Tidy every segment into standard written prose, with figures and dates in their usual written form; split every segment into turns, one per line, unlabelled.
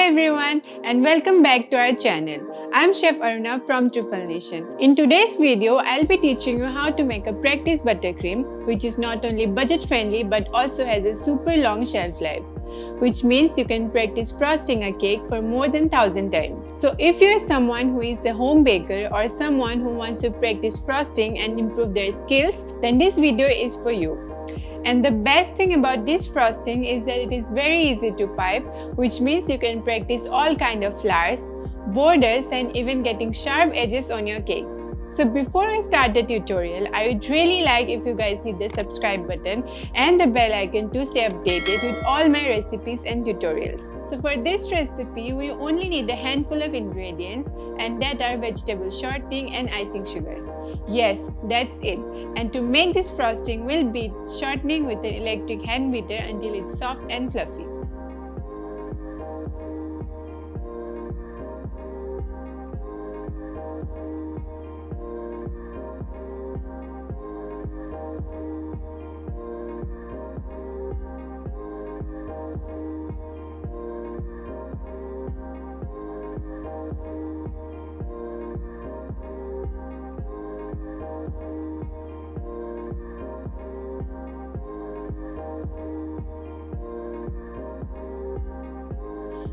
everyone and welcome back to our channel. I'm Chef Aruna from Truffle Nation. In today's video, I'll be teaching you how to make a practice buttercream, which is not only budget friendly but also has a super long shelf life, which means you can practice frosting a cake for more than 1000 times. So if you're someone who is a home baker or someone who wants to practice frosting and improve their skills, then this video is for you. And the best thing about this frosting is that it is very easy to pipe, which means you can practice all kind of flowers, borders and even getting sharp edges on your cakes. So before I start the tutorial, I would really like if you guys hit the subscribe button and the bell icon to stay updated with all my recipes and tutorials. So for this recipe, we only need a handful of ingredients, and that are vegetable shortening and icing sugar. Yes, that's it. And to make this frosting, we'll beat shortening with an electric hand beater until it's soft and fluffy.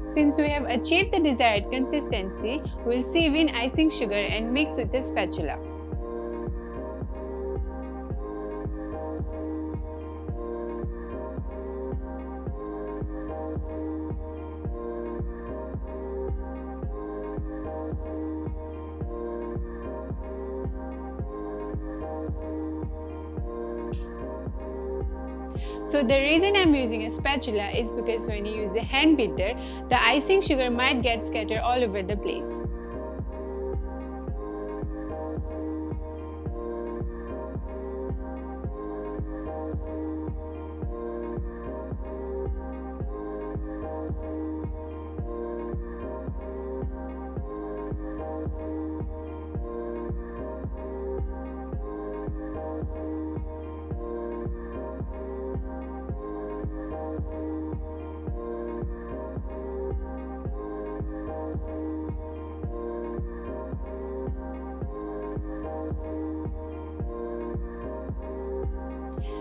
Since we have achieved the desired consistency, we'll sieve in icing sugar and mix with a spatula. So the reason I'm using a spatula is because when you use a hand beater, the icing sugar might get scattered all over the place.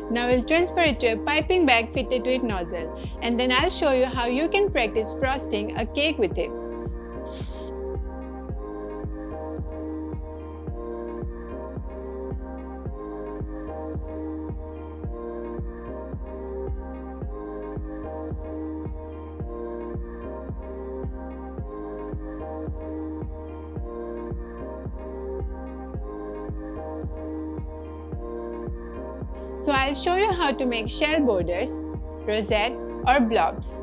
Now we'll transfer it to a piping bag fitted to its nozzle, and then I'll show you how you can practice frosting a cake with it. So I'll show you how to make shell borders, rosette or blobs.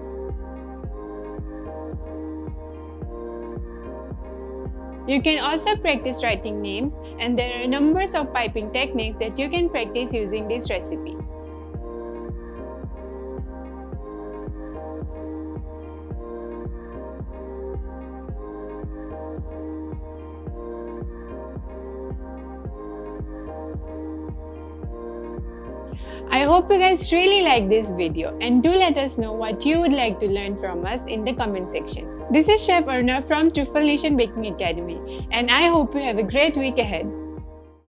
You can also practice writing names, and there are numbers of piping techniques that you can practice using this recipe. I hope you guys really like this video, and do let us know what you would like to learn from us in the comment section. This is Chef Aruna from Truffle Nation Baking Academy, and I hope you have a great week ahead.